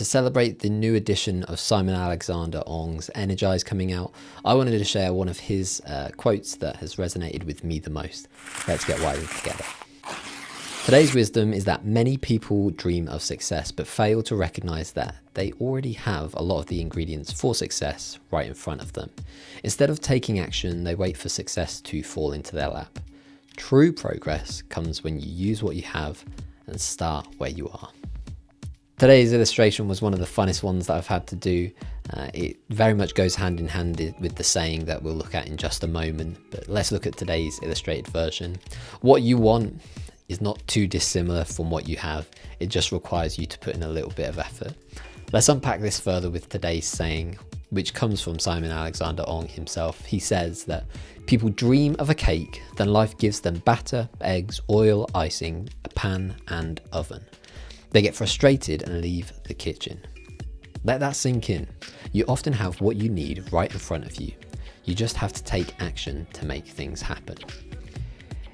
to celebrate the new edition of Simon Alexander Ong's Energize coming out, I wanted to share one of his quotes that has resonated with me the most. Let's get wired together. Today's wisdom is that many people dream of success but fail to recognize that they already have a lot of the ingredients for success right in front of them. Instead of taking action, they wait for success to fall into their lap. True progress comes when you use what you have and start where you are. Today's illustration was one of the funnest ones that I've had to do. It very much goes hand in hand with the saying that we'll look at in just a moment, but let's look at today's illustrated version. What you want is not too dissimilar from what you have. It just requires you to put in a little bit of effort. Let's unpack this further with today's saying, which comes from Simon Alexander Ong himself. He says that people dream of a cake, then life gives them batter, eggs, oil, icing, a pan and oven. They get frustrated and leave the kitchen. Let that sink in. You often have what you need right in front of you. You just have to take action to make things happen.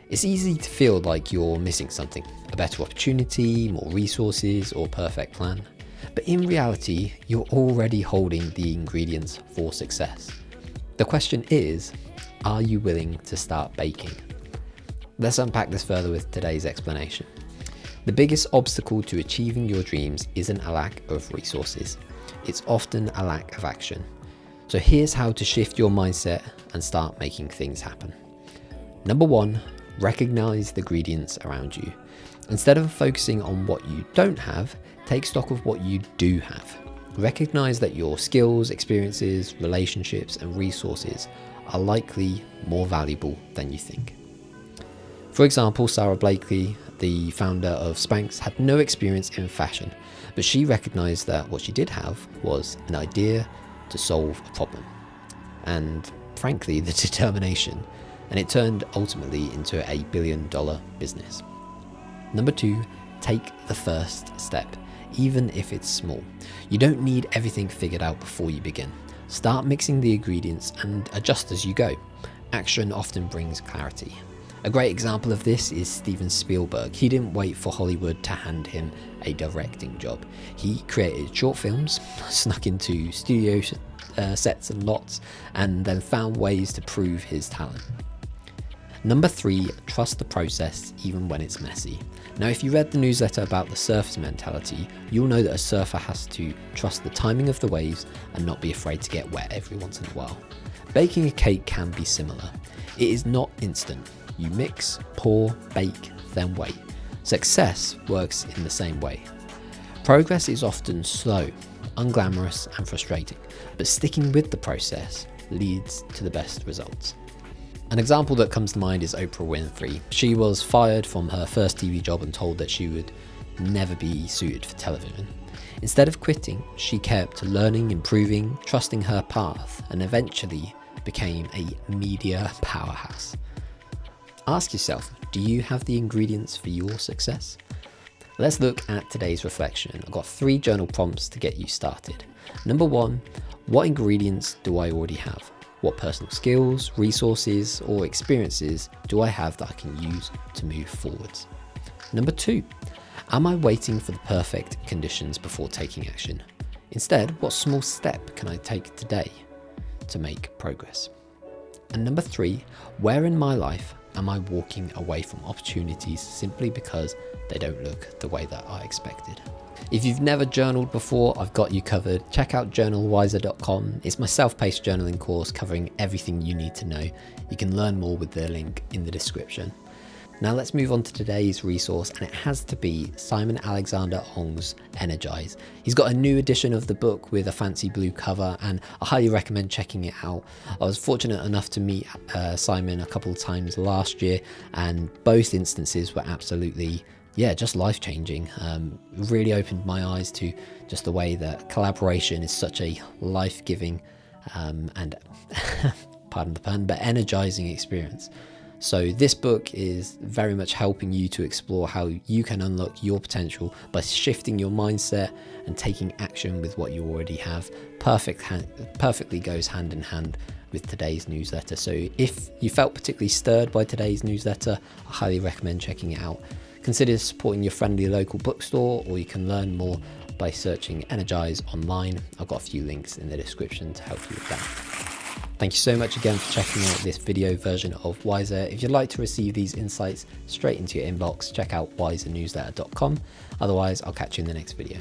It's easy to feel like you're missing something, a better opportunity, more resources, or perfect plan. But in reality, you're already holding the ingredients for success. The question is, are you willing to start baking? Let's unpack this further with today's explanation. The biggest obstacle to achieving your dreams isn't a lack of resources. It's often a lack of action. So here's how to shift your mindset and start making things happen. Number 1, recognize the ingredients around you. Instead of focusing on what you don't have, take stock of what you do have. Recognize that your skills, experiences, relationships, and resources are likely more valuable than you think. For example, Sarah Blakely, the founder of Spanx, had no experience in fashion, but she recognized that what she did have was an idea to solve a problem, and frankly, the determination, and it turned ultimately into a $1 billion business. Number 2, take the first step, even if it's small. You don't need everything figured out before you begin. Start mixing the ingredients and adjust as you go. Action often brings clarity. A great example of this is Steven Spielberg. He didn't wait for Hollywood to hand him a directing job. He created short films, snuck into studio sets and lots, and then found ways to prove his talent. Number 3, trust the process even when it's messy. Now, if you read the newsletter about the surfer's mentality, you'll know that a surfer has to trust the timing of the waves and not be afraid to get wet every once in a while. Baking a cake can be similar. It is not instant. You mix, pour, bake, then wait. Success works in the same way. Progress is often slow, unglamorous, and frustrating, but sticking with the process leads to the best results. An example that comes to mind is Oprah Winfrey. She was fired from her first TV job and told that she would never be suited for television. Instead of quitting, she kept learning, improving, trusting her path, and eventually became a media powerhouse. Ask yourself, do you have the ingredients for your success? Let's look at today's reflection. I've got 3 journal prompts to get you started. Number 1, what ingredients do I already have? What personal skills, resources, or experiences do I have that I can use to move forwards? Number 2, am I waiting for the perfect conditions before taking action? Instead, what small step can I take today to make progress? And number 3, where in my life am I walking away from opportunities simply because they don't look the way that I expected? If you've never journaled before, I've got you covered. Check out journalwiser.com. It's my self-paced journaling course covering everything you need to know. You can learn more with the link in the description. Now let's move on to today's resource, and it has to be Simon Alexander Ong's Energize. He's got a new edition of the book with a fancy blue cover, and I highly recommend checking it out. I was fortunate enough to meet Simon a couple of times last year, and both instances were absolutely just life-changing. Really opened my eyes to just the way that collaboration is such a life-giving and pardon the pun, but energizing experience. So this book is very much helping you to explore how you can unlock your potential by shifting your mindset and taking action with what you already have. Perfectly goes hand in hand with today's newsletter. So if you felt particularly stirred by today's newsletter, I highly recommend checking it out. Consider supporting your friendly local bookstore, or you can learn more by searching Energize online. I've got a few links in the description to help you with that. Thank you so much again for checking out this video version of Wiser. If you'd like to receive these insights straight into your inbox, check out wisernewsletter.com. Otherwise, I'll catch you in the next video.